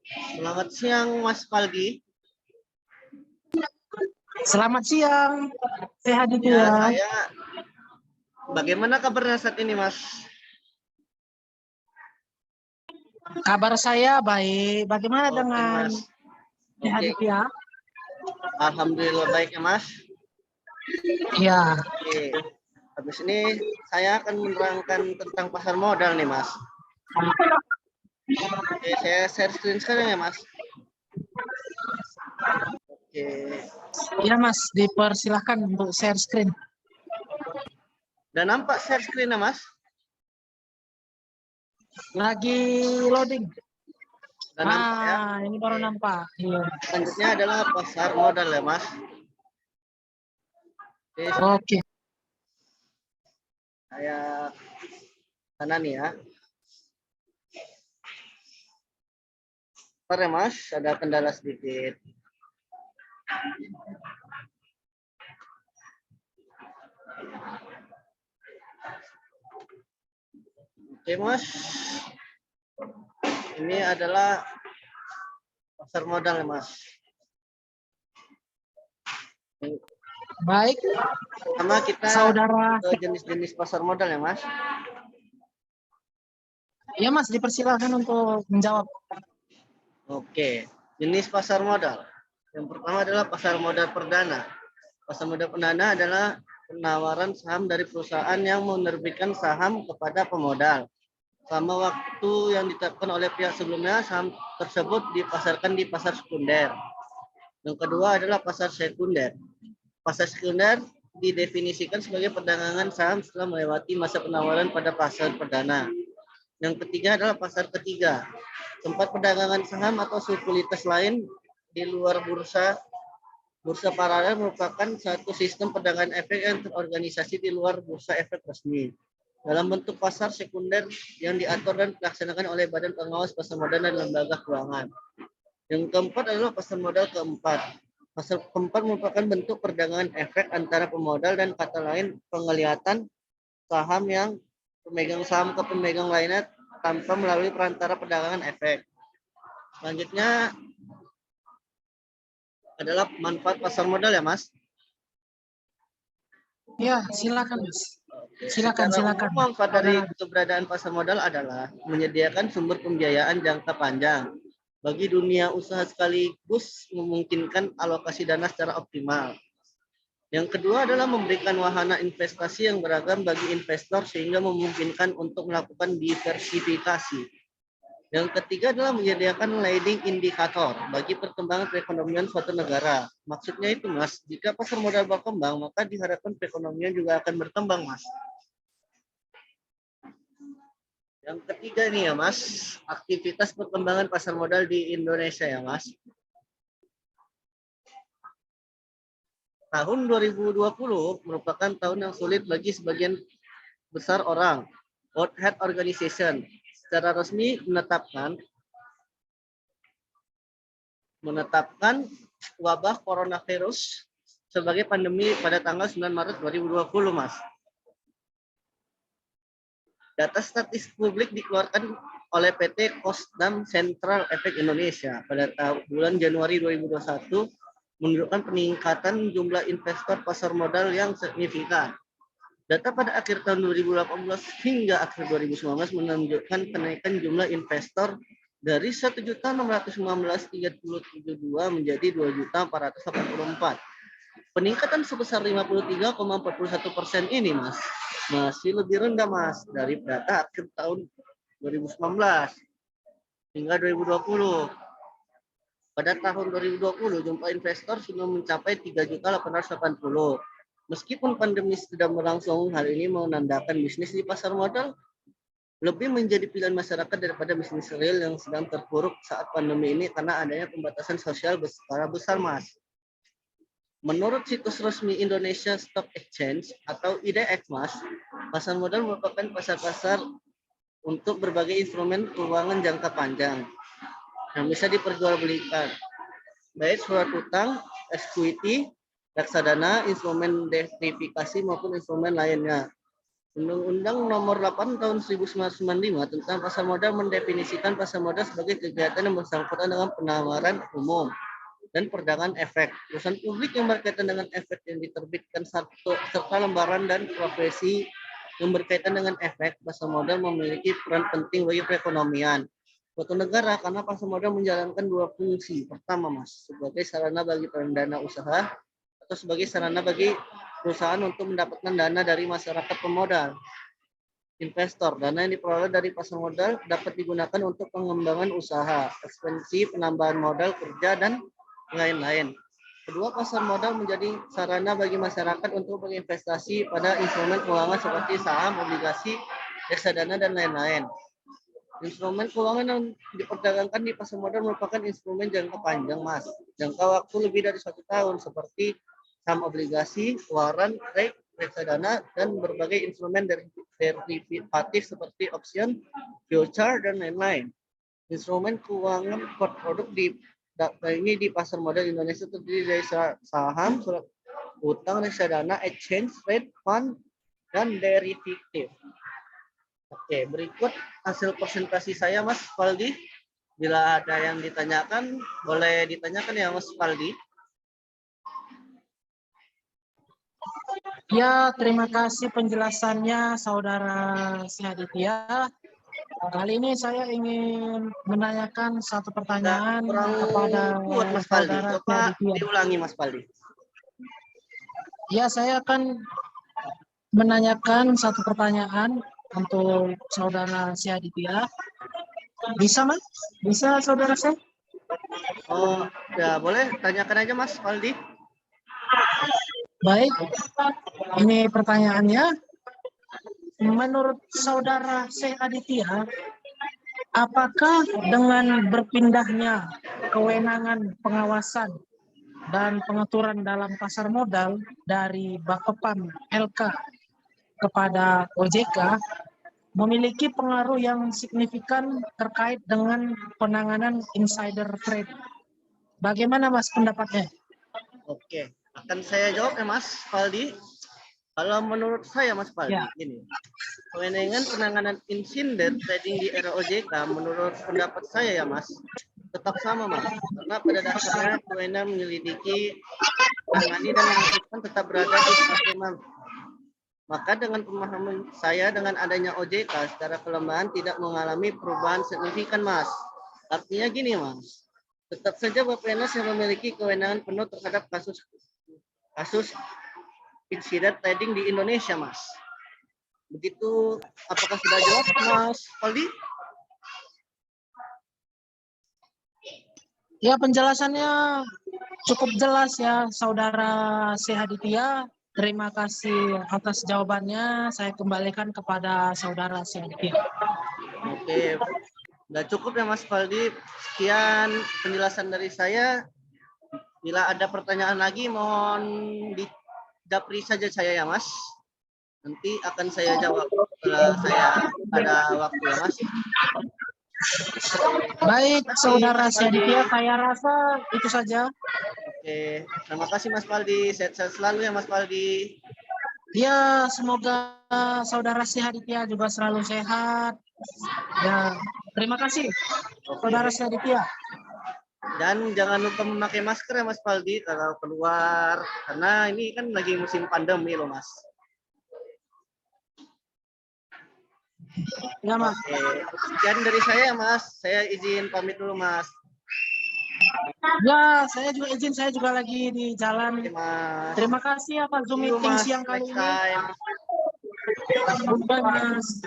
Selamat siang, Mas Palgi. Selamat siang, sehat itu Ya, ya. saya. Bagaimana kabarnya saat ini, Mas? Kabar saya baik. Bagaimana Oke, dengan Mas. sehat Oke, itu ya? Alhamdulillah baik ya, Mas. Ya, Oke, habis ini saya akan menerangkan tentang pasar modal nih, Mas. Oke, saya share screen sekarang ya, Mas. Oke, ya Mas, dipersilahkan untuk share screen. udah nampak share screen ya, Mas? Lagi loading. Udah nampak ya? Ini baru Oke. nampak. Iya. Selanjutnya adalah pasar modal ya, Mas. Oke, Oke, saya sana nih ya. Bentar ya, Mas, ada kendala sedikit. Oke, Mas. Ini adalah pasar modal ya, Mas. baik. Pertama kita Saudara, ke jenis-jenis pasar modal ya, Mas. ya Mas, dipersilahkan untuk menjawab. Oke, jenis pasar modal. Yang pertama adalah pasar modal perdana. Pasar modal perdana adalah penawaran saham dari perusahaan yang menerbitkan saham kepada pemodal. Selama waktu yang ditetapkan oleh pihak sebelumnya, saham tersebut dipasarkan di pasar sekunder. Yang kedua adalah pasar sekunder. Pasar sekunder didefinisikan sebagai perdagangan saham setelah melewati masa penawaran pada pasar perdana. Yang ketiga adalah pasar ketiga, tempat perdagangan saham atau sekuritas lain di luar bursa. Bursa paralel merupakan satu sistem perdagangan efek yang terorganisasi di luar bursa efek resmi dalam bentuk pasar sekunder yang diatur dan dilaksanakan oleh Badan Pengawas Pasar Modal dan lembaga keuangan. Yang keempat adalah pasar modal keempat. Pasar keempat merupakan bentuk perdagangan efek antara pemodal dan kata lain penglihatan saham yang pemegang saham ke pemegang lainnya tanpa melalui perantara perdagangan efek. Selanjutnya adalah manfaat pasar modal ya, Mas. Ya, silakan Mas. Silakan, Secara umum, silakan. manfaat dari keberadaan pasar modal adalah menyediakan sumber pembiayaan jangka panjang bagi dunia usaha sekaligus memungkinkan alokasi dana secara optimal. Yang kedua adalah memberikan wahana investasi yang beragam bagi investor sehingga memungkinkan untuk melakukan diversifikasi. Yang ketiga adalah menyediakan leading indikator bagi perkembangan perekonomian suatu negara. Maksudnya itu, Mas, jika pasar modal berkembang, maka diharapkan perekonomian juga akan berkembang, Mas. Yang ketiga nih ya, Mas, aktivitas perkembangan pasar modal di Indonesia ya, Mas. Tahun 2020 merupakan tahun yang sulit bagi sebagian besar orang. World Health Organization secara resmi menetapkan wabah coronavirus sebagai pandemi pada tanggal 9 Maret 2020, Mas. Data statistik publik dikeluarkan oleh PT Kosdam Central Efek Indonesia pada bulan Januari 2021 menunjukkan peningkatan jumlah investor pasar modal yang signifikan. Data pada akhir tahun 2018 hingga akhir 2019 menunjukkan kenaikan jumlah investor dari 1.619.372 menjadi 2.484. Peningkatan sebesar 53,41% ini, Mas, masih lebih rendah, Mas, dari data akhir tahun 2019 hingga 2020. Pada tahun 2020, jumlah investor sudah mencapai 3.880. Meskipun pandemi sedang berlangsung, hal ini menandakan bisnis di pasar modal lebih menjadi pilihan masyarakat daripada bisnis real yang sedang terpuruk saat pandemi ini karena adanya pembatasan sosial skala besar, Mas. Menurut situs resmi Indonesia Stock Exchange atau IDX, Mas, pasar modal merupakan pasar-pasar untuk berbagai instrumen keuangan jangka panjang yang bisa diperjualbelikan, baik surat utang, equity, reksadana, instrumen derifikasi maupun instrumen lainnya. Undang-Undang Nomor 8 Tahun 1995 tentang pasar modal mendefinisikan pasar modal sebagai kegiatan yang bersangkutan dengan penawaran umum dan perdagangan efek. Perusahaan publik yang berkaitan dengan efek yang diterbitkan serta lembaran dan profesi yang berkaitan dengan efek pasar modal memiliki peran penting bagi perekonomian suatu negara karena pasar modal menjalankan dua fungsi. Pertama, Mas, sebagai sarana bagi pendana usaha atau sebagai sarana bagi perusahaan untuk mendapatkan dana dari masyarakat pemodal. Investor, dana yang diperoleh dari pasar modal dapat digunakan untuk pengembangan usaha, ekspansi, penambahan modal kerja, dan lain-lain. Kedua, pasar modal menjadi sarana bagi masyarakat untuk berinvestasi pada instrumen keuangan seperti saham, obligasi, reksadana, dan lain-lain. Instrumen keuangan yang diperdagangkan di pasar modal merupakan instrumen jangka panjang, Mas. Jangka waktu lebih dari 1 tahun, seperti saham obligasi, waran, reksadana, dan berbagai instrumen derivatif seperti option, future, dan lain-lain. Instrumen keuangan produk ini di pasar modal Indonesia terdiri dari saham, surat utang, reksadana, exchange rate fund, dan derivatif. Oke, berikut hasil presentasi saya, Mas Faldi. Bila ada yang ditanyakan, boleh ditanyakan ya, Mas Faldi. Ya, terima kasih penjelasannya Saudara Syaditya. Kali ini saya ingin menanyakan satu pertanyaan kepada kuat, Mas Faldi. Saudara Coba Syaditya. diulangi, Mas Faldi. Ya, saya akan menanyakan satu pertanyaan untuk Saudara Syaditya. Bisa, Mas? Bisa, Saudara saya? Oh, ya boleh. Tanyakan aja, Mas Faldi. Baik, ini pertanyaannya. Menurut Saudara Syekh Aditya, apakah dengan berpindahnya kewenangan pengawasan dan pengaturan dalam pasar modal dari Bapepam LK kepada OJK memiliki pengaruh yang signifikan terkait dengan penanganan insider trade? Bagaimana, Mas, pendapatnya? Oke, akan saya jawab ya, Mas Faldi. Kalau menurut saya, Mas Faldi, Ya. gini. Kewenangan penanganan insider trading di era OJK, menurut pendapat saya ya, Mas, tetap sama, Mas. Karena pada dasarnya kewenangan menyelidiki, menangani, dan melakukan tetap berada di Parlemen. Maka dengan pemahaman saya, dengan adanya OJK secara kelembagaan tidak mengalami perubahan signifikan, Mas. Artinya gini, Mas. Tetap saja Bappenas yang memiliki kewenangan penuh terhadap kasus insider trading di Indonesia, Mas. Begitu, apakah sudah jelas, Mas Faldi? Ya, penjelasannya cukup jelas ya, Saudara Syekh Aditya. Terima kasih atas jawabannya. Saya kembalikan kepada Saudara Syekh Aditya. Oke, udah cukup ya, Mas Faldi. Sekian penjelasan dari saya. Bila ada pertanyaan lagi, mohon dijapri saja saya ya, Mas. Nanti akan saya jawab setelah saya ada waktu ya, Mas. Baik, Saudara Syekh Aditya, saya rasa itu saja. Oke, terima kasih Mas Faldi. Sehat-sehat selalu ya, Mas Faldi. Ya, semoga Saudara Syekh Aditya juga selalu sehat. Ya, terima kasih, Saudara Syekh Aditya. Dan jangan lupa memakai masker ya, Mas Faldi, kalau keluar. Karena ini kan lagi musim pandemi loh, Mas. Ya, Mas. Oke, sekian dari saya, Mas. Saya izin pamit dulu, Mas. Ya, saya juga izin, saya juga lagi di jalan. Oke, Mas. Terima kasih atas Zoom meeting siang kali ini. Next time. Goodbye, Mas.